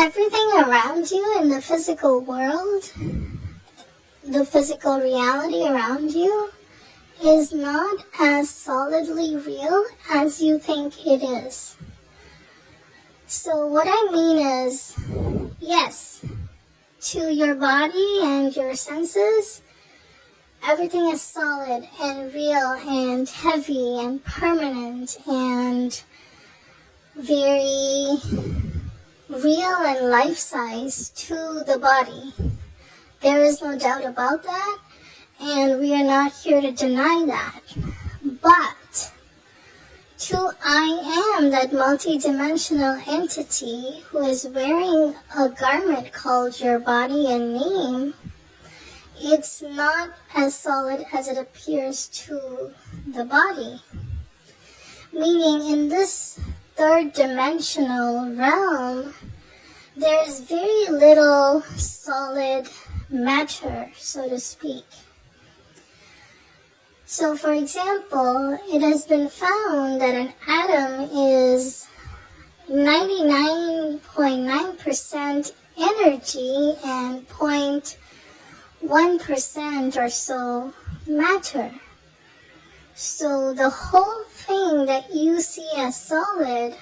everything around you in the physical world, the physical reality around you, is not as solidly real as you think it is. So what I mean is, yes, to your body and your senses, everything is solid and real and heavy and permanent and very real and life-size to the body. There is no doubt about that, and we are not here to deny that. But to I am, that multidimensional entity who is wearing a garment called your body and name, it's not as solid as it appears to the body. Meaning, in this third dimensional realm, there's very little solid matter, so to speak. So, for example, it has been found that an atom is 99.9% energy and 0.1% or so matter. So the whole thing that you see as solid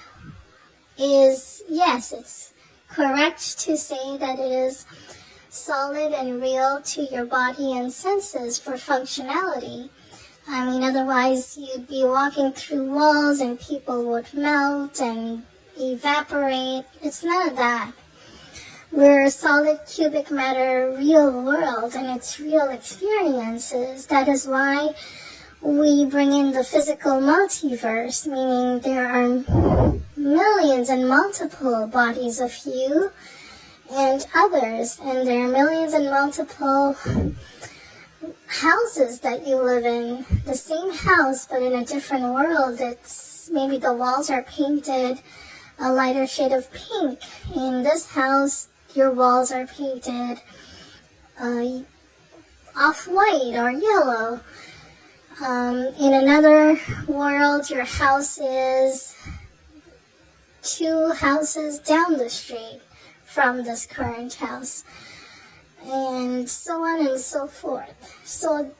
is, yes, it's correct to say that it is solid and real to your body and senses for functionality. I mean, otherwise you'd be walking through walls and people would melt and evaporate. It's none of that. We're a solid cubic matter real world and its real experiences. That is why we bring in the physical multiverse, meaning there are millions and multiple bodies of you and others, and there are millions and multiple houses that you live in, the same house but in a different world. It's maybe the walls are painted a lighter shade of pink. In this house, your walls are painted off-white or yellow. In another world, your house is 2 houses down the street from this current house, and so on and so forth. So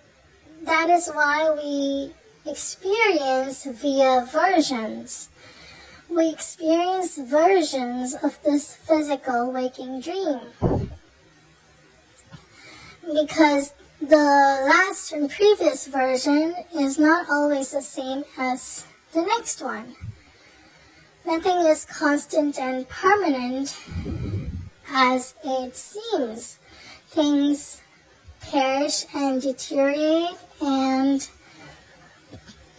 that is why we experience via versions. We experience versions of this physical waking dream, because the last and previous version is not always the same as the next one. Nothing is constant and permanent as it seems. Things perish and deteriorate and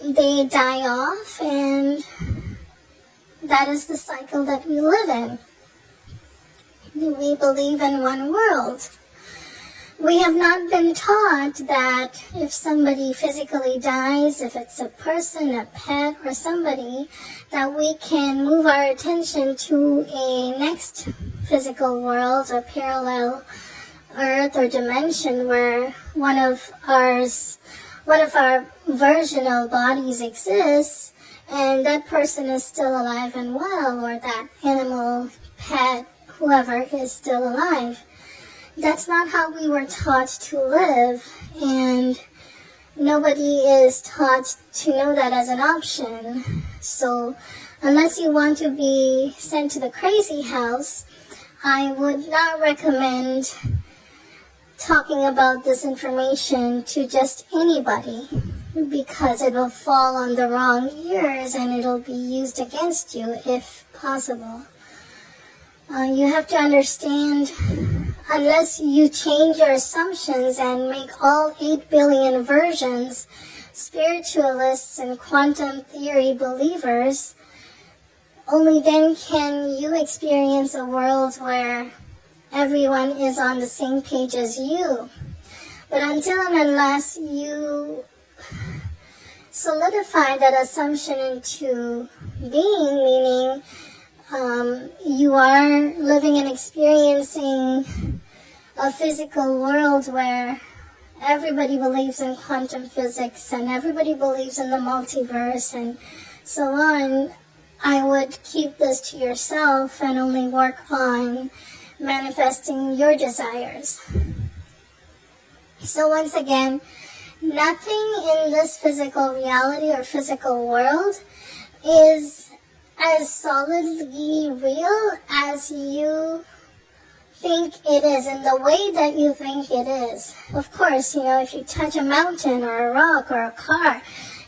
they die off, and that is the cycle that we live in. We believe in one world. We have not been taught that if somebody physically dies, if it's a person, a pet, or somebody, that we can move our attention to a next physical world, a parallel earth or dimension where one of our versional bodies exists, and that person is still alive and well, or that animal, pet, whoever is still alive. That's not how we were taught to live, and nobody is taught to know that as an option. So unless you want to be sent to the crazy house, I would not recommend talking about this information to just anybody, because it will fall on the wrong ears and it'll be used against you if possible. You have to understand, unless you change your assumptions and make all 8 billion versions spiritualists and quantum theory believers, only then can you experience a world where everyone is on the same page as you. But until and unless you solidify that assumption into being, meaning you are living and experiencing a physical world where everybody believes in quantum physics and everybody believes in the multiverse and so on, I would keep this to yourself and only work on manifesting your desires. So once again, nothing in this physical reality or physical world is as solidly real as you think it is, in the way that you think it is. Of course, if you touch a mountain or a rock or a car,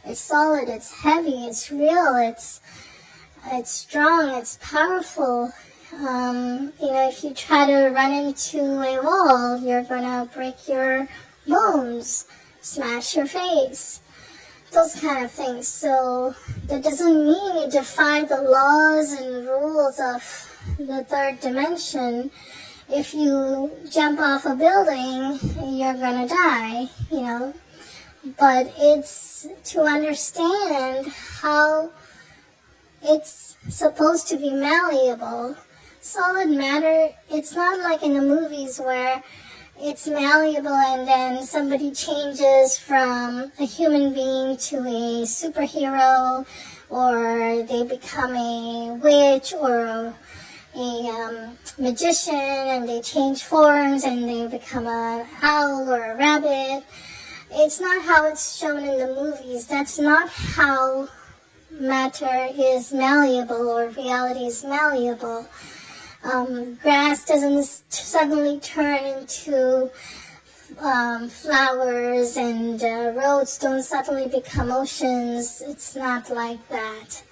it's solid, it's heavy, it's real, it's strong, it's powerful. If you try to run into a wall, you're gonna break your bones, smash your face, those kind of things. So that doesn't mean you defy the laws and rules of the third dimension. If you jump off a building, you're gonna die, But it's to understand how it's supposed to be malleable. Solid matter, it's not like in the movies where it's malleable and then somebody changes from a human being to a superhero, or they become a witch or a magician and they change forms and they become an owl or a rabbit. It's not how it's shown in the movies. That's not how matter is malleable or reality is malleable. Grass doesn't suddenly turn into flowers, and roads don't suddenly become oceans. It's not like that.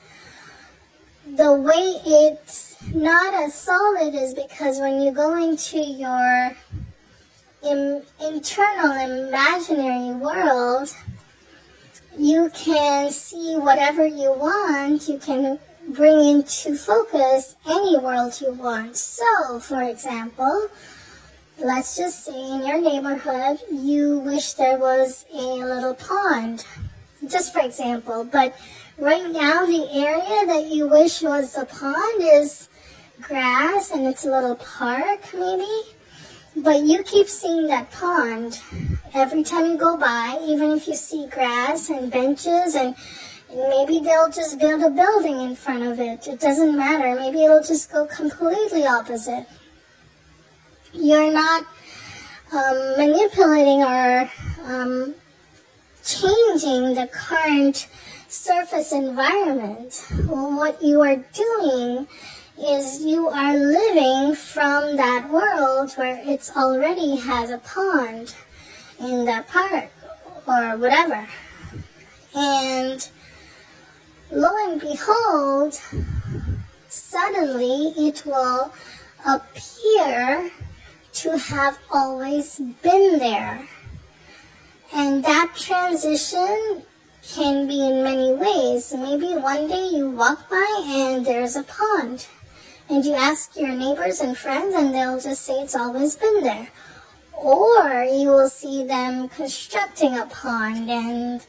The way it's not as solid is because when you go into your internal imaginary world, you can see whatever you want. You can bring into focus any world you want. So, for example, let's just say in your neighborhood, you wish there was a little pond. Just for example. But right now, the area that you wish was the pond is grass and it's a little park, maybe. But you keep seeing that pond every time you go by, even if you see grass and benches, and maybe they'll just build a building in front of it. It doesn't matter. Maybe it'll just go completely opposite. You're not manipulating or changing the current surface environment. Well, what you are doing is you are living from that world where it's already has a pond in that park or whatever. And lo and behold, suddenly it will appear to have always been there. And that transition can be in many ways. Maybe one day you walk by and there's a pond. And you ask your neighbors and friends and they'll just say it's always been there. Or you will see them constructing a pond and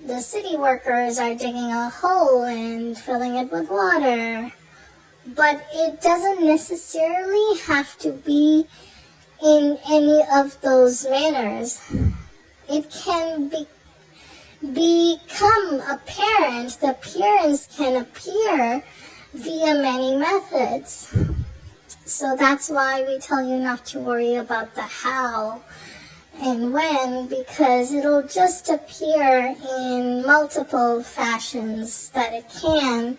the city workers are digging a hole and filling it with water. But it doesn't necessarily have to be in any of those manners. It can become apparent. The appearance can appear via many methods. So that's why we tell you not to worry about the how and when, because it'll just appear in multiple fashions that it can.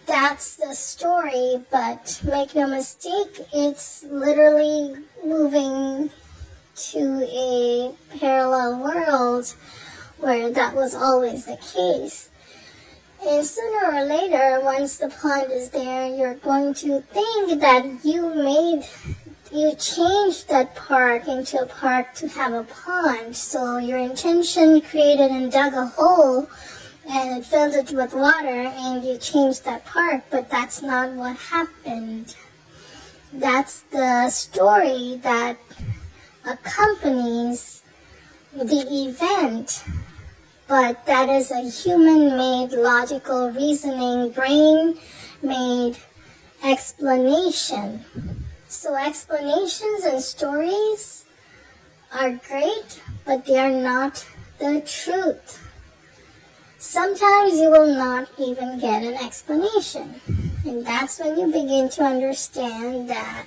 That's the story, but make no mistake, it's literally moving to a parallel world where that was always the case. And sooner or later, once the pond is there, you're going to think that you changed that park into a park to have a pond. So your intention created and dug a hole and it filled it with water and you changed that park, but that's not what happened. That's the story that accompanies the event. But that is a human-made, logical, reasoning, brain-made explanation. So explanations and stories are great, but they are not the truth. Sometimes you will not even get an explanation. And that's when you begin to understand that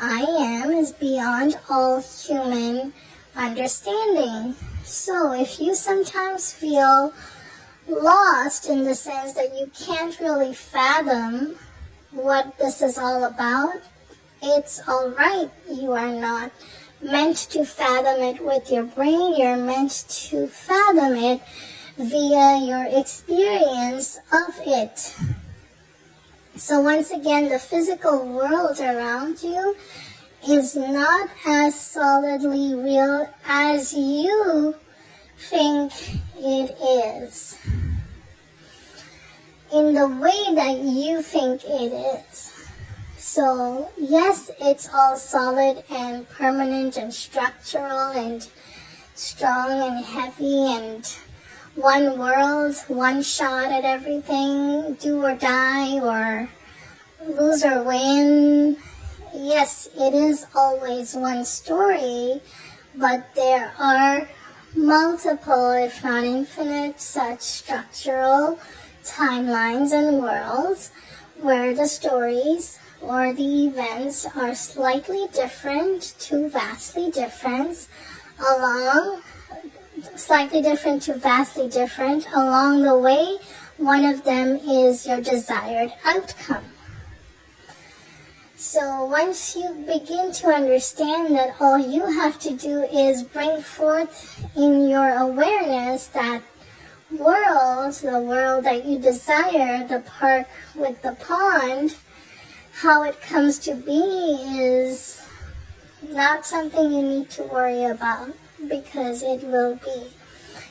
I am is beyond all human understanding. So if you sometimes feel lost in the sense that you can't really fathom what this is all about, it's all right. You are not meant to fathom it with your brain. You're meant to fathom it via your experience of it. So once again, the physical world around you is not as solidly real as you think it is, in the way that you think it is. So yes, it's all solid and permanent and structural and strong and heavy and one world, one shot at everything, do or die or lose or win. Yes, it is always one story, but there are multiple, if not infinite, such structural timelines and worlds where the stories or the events are slightly different to vastly different along the way. One of them is your desired outcome. So once you begin to understand that all you have to do is bring forth in your awareness that world, the world that you desire, the park with the pond, how it comes to be is not something you need to worry about, because it will be.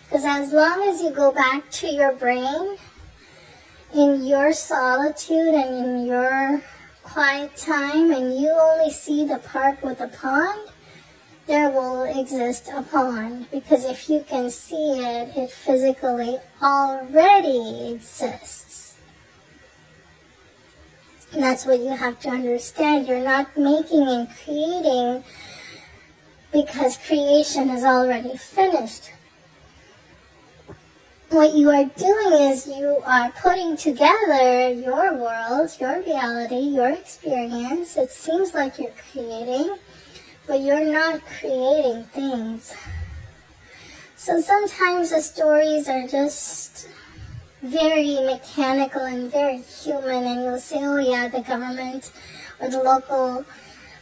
Because as long as you go back to your brain, in your solitude and in your quiet time, and you only see the park with a pond, there will exist a pond. Because if you can see it, it physically already exists. And that's what you have to understand. You're not making and creating because creation is already finished. What you are doing is you are putting together your world, your reality, your experience. It seems like you're creating, but you're not creating things. So sometimes the stories are just very mechanical and very human, and you'll say, oh yeah, the government or the local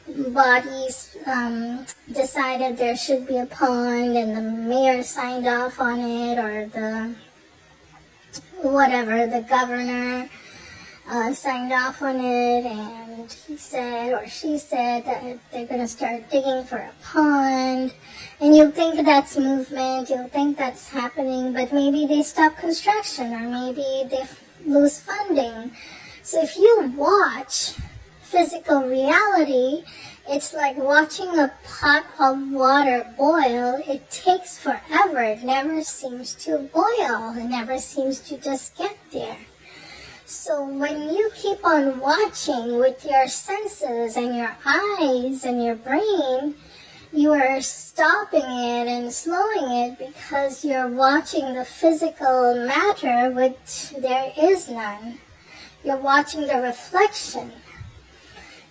bodies decided there should be a pond and the mayor signed off on it, or the governor signed off on it, and he said or she said that they're going to start digging for a pond. And you'll think that's movement, you'll think that's happening, but maybe they stop construction, or maybe they lose funding. So if you watch physical reality, it's like watching a pot of water boil. It takes forever. It never seems to boil. It never seems to just get there. So when you keep on watching with your senses and your eyes and your brain, you are stopping it and slowing it because you're watching the physical matter, which there is none. You're watching the reflection.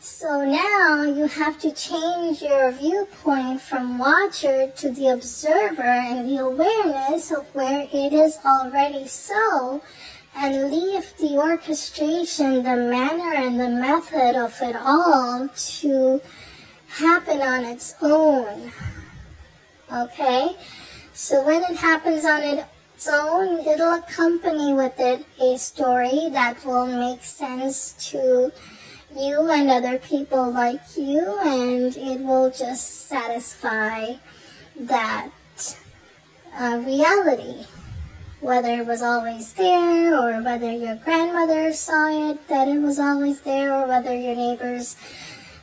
So now you have to change your viewpoint from watcher to the observer and the awareness of where it is already so, and leave the orchestration, the manner and the method of it all to happen on its own. Okay? So when it happens on its own, it'll accompany with it a story that will make sense to you and other people like you, and it will just satisfy that reality. Whether it was always there, or whether your grandmother saw it, that it was always there, or whether your neighbors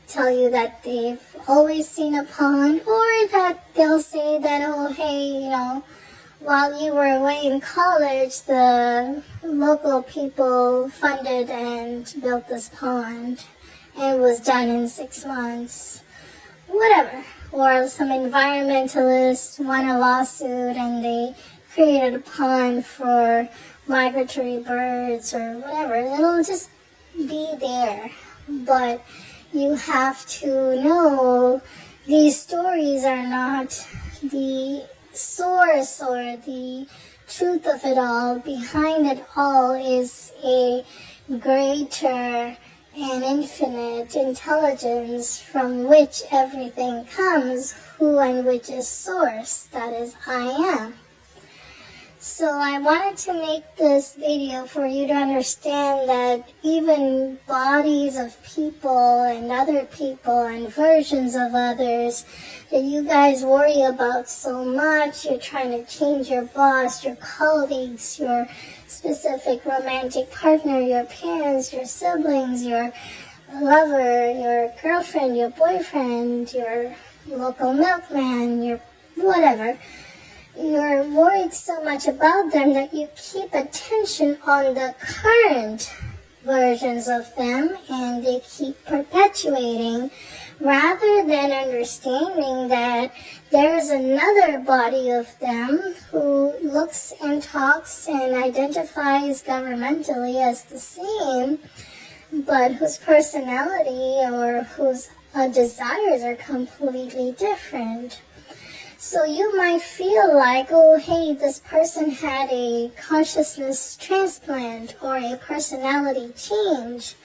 tell you that they've always seen a pond, or that they'll say that, oh, hey, while you were away in college, the local people funded and built this pond, and it was done in 6 months. Whatever. Or some environmentalists won a lawsuit and they created a pond for migratory birds or whatever. It'll just be there. But you have to know these stories are not the source or the truth of it all. Behind it all is a greater and infinite intelligence from which everything comes, who and which is source, that is I am. So I wanted to make this video for you to understand that even bodies of people and other people and versions of others that you guys worry about so much, you're trying to change your boss, your colleagues, your specific romantic partner, your parents, your siblings, your lover, your girlfriend, your boyfriend, your local milkman, your whatever. You're worried so much about them that you keep attention on the current versions of them and they keep perpetuating rather than understanding that there's another body of them who looks and talks and identifies governmentally as the same, but whose personality or whose desires are completely different. So you might feel like, oh, hey, this person had a consciousness transplant or a personality change.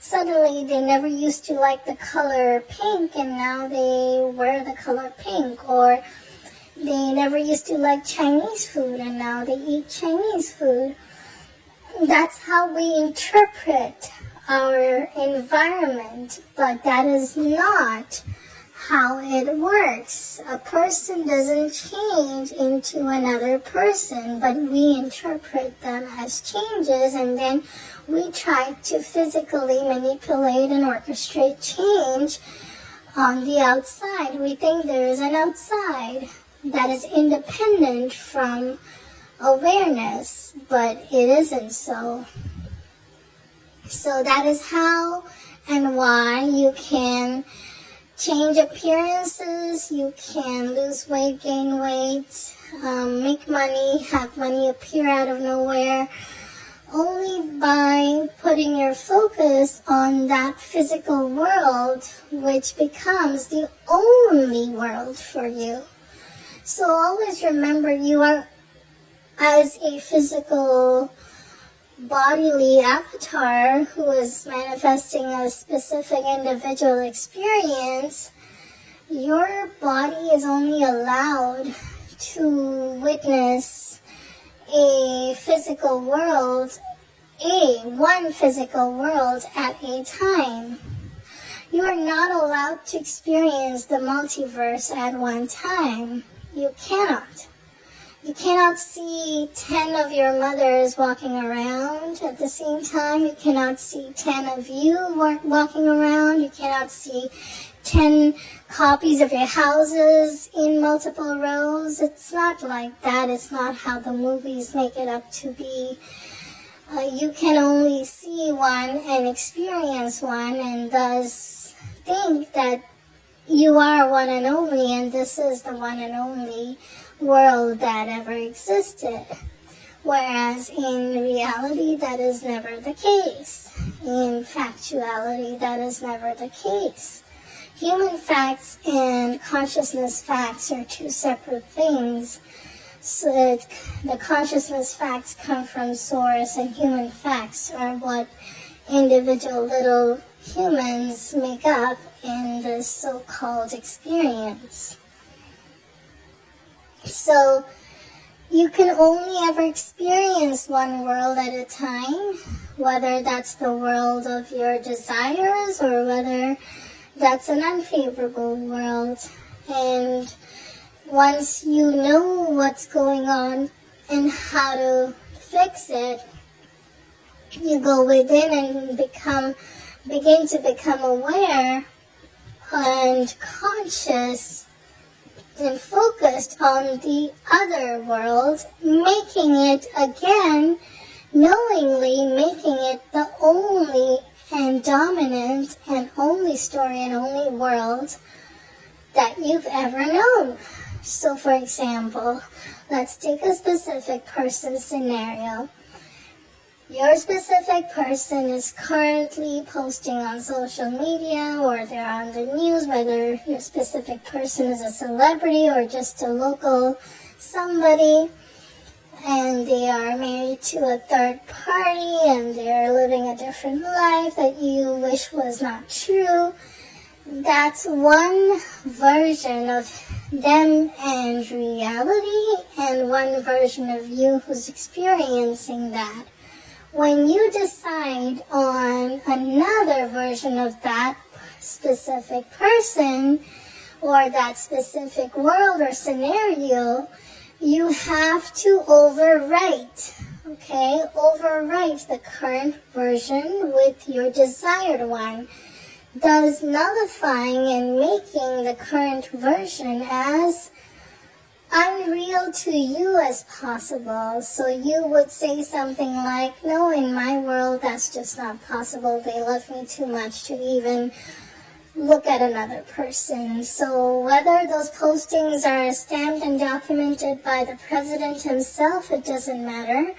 Suddenly they never used to like the color pink and now they wear the color pink. Or they never used to like Chinese food and now they eat Chinese food. That's how we interpret our environment, but that is not how it works. A person doesn't change into another person, but we interpret them as changes, and then we try to physically manipulate and orchestrate change on the outside. We think there is an outside that is independent from awareness, but it isn't so. So that is how and why you can change appearances, you can lose weight, gain weight, make money, have money appear out of nowhere, only by putting your focus on that physical world, which becomes the only world for you. So always remember, you are as a physical bodily avatar who is manifesting a specific individual experience. Your body is only allowed to witness a physical world, one physical world at a time. You are not allowed to experience the multiverse at one time. You cannot. You cannot see 10 of your mothers walking around at the same time. You cannot see 10 of you walking around. You cannot see 10 copies of your houses in multiple rows. It's not like that. It's not how the movies make it up to be. You can only see one and experience one and thus think that you are one and only, and this is the one and only world that ever existed. Whereas in reality, that is never the case. In factuality, that is never the case. Human facts and consciousness facts are two separate things. So the consciousness facts come from source, and human facts are what individual little humans make up in this so-called experience. So you can only ever experience one world at a time, whether that's the world of your desires or whether that's an unfavorable world. And once you know what's going on and how to fix it, you go within and begin to become aware and conscious and focused on the other world, making it again, knowingly making it the only and dominant and only story and only world that you've ever known. So for example, let's take a specific person scenario. Your specific person is currently posting on social media or they're on the news, whether your specific person is a celebrity or just a local somebody, and they are married to a third party and they're living a different life that you wish was not true. That's one version of them and reality, and one version of you who's experiencing that. When you decide on another version of that specific person or that specific world or scenario, you have to overwrite, okay? Overwrite the current version with your desired one, thus nullifying and making the current version as unreal to you as possible. So you would say something like, no, in my world that's just not possible. They love me too much to even look at another person. So whether those postings are stamped and documented by the president himself, it doesn't matter.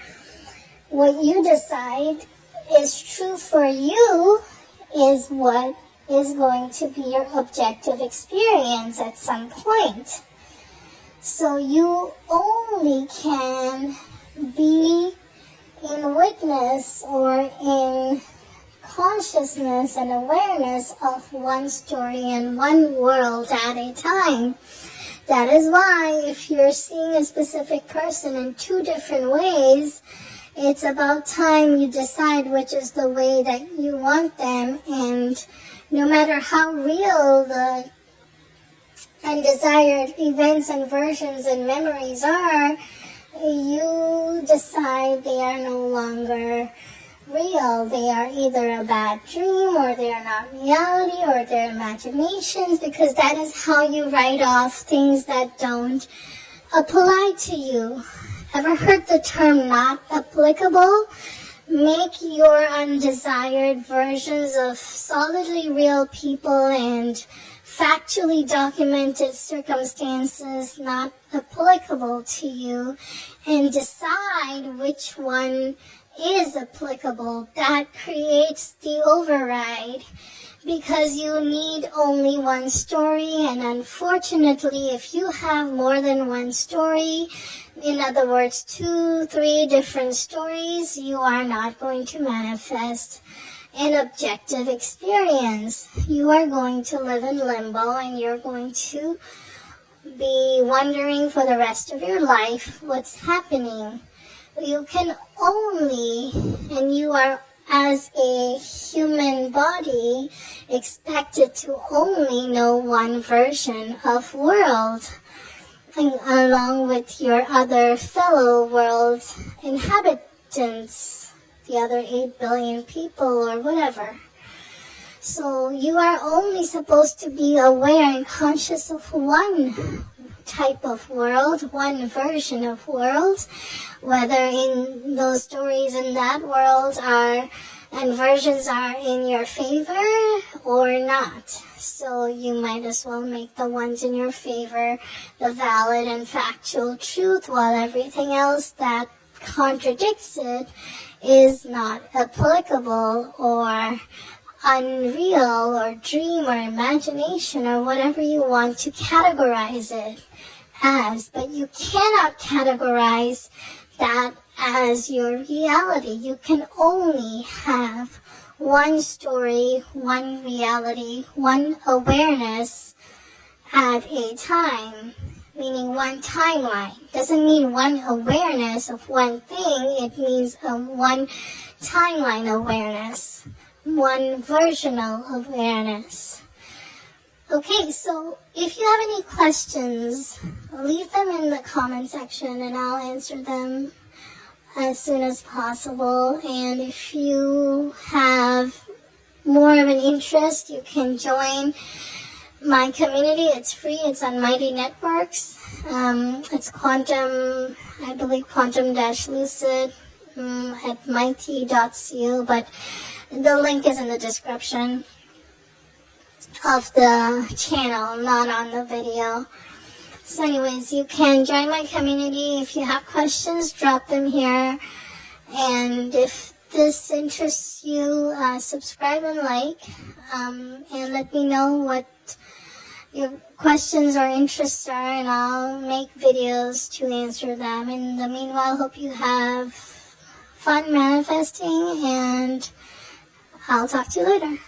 What you decide is true for you is what is going to be your objective experience at some point. So you only can be in witness or in consciousness and awareness of one story and one world at a time. That is why if you're seeing a specific person in two different ways, it's about time you decide which is the way that you want them, and no matter how real the undesired events and versions and memories are, you decide they are no longer real. They are either a bad dream, or they are not reality, or they're imaginations, because that is how you write off things that don't apply to you. Ever heard the term not applicable? Make your undesired versions of solidly real people and factually documented circumstances not applicable to you, and decide which one is applicable. That creates the override, because you need only one story, and unfortunately if you have more than one story, in other words 2-3 different stories, you are not going to manifest an objective experience. You are going to live in limbo, and you're going to be wondering for the rest of your life what's happening. You can only, and you are as a human body expected to only know one version of world, and along with your other fellow world inhabitants, the other 8 billion people or whatever. So you are only supposed to be aware and conscious of one type of world, one version of world, whether in those stories in that world are and versions are in your favor or not. So you might as well make the ones in your favor the valid and factual truth, while everything else that contradicts it is not applicable or unreal or dream or imagination or whatever you want to categorize it as. But you cannot categorize that as your reality. You can only have one story, one reality, one awareness at a time, meaning one timeline. Doesn't mean one awareness of one thing, it means one timeline awareness, one versional awareness. Okay, so if you have any questions, leave them in the comment section and I'll answer them as soon as possible. And if you have more of an interest, you can join my community. It's free. It's on Mighty Networks. It's Quantum, I believe Quantum-Lucid at mighty.co, but the link is in the description of the channel, not on the video. So anyways, you can join my community. If you have questions, drop them here. And if this interests you, subscribe and like, and let me know what your questions or interests are, and I'll make videos to answer them. In the meanwhile, hope you have fun manifesting, and I'll talk to you later.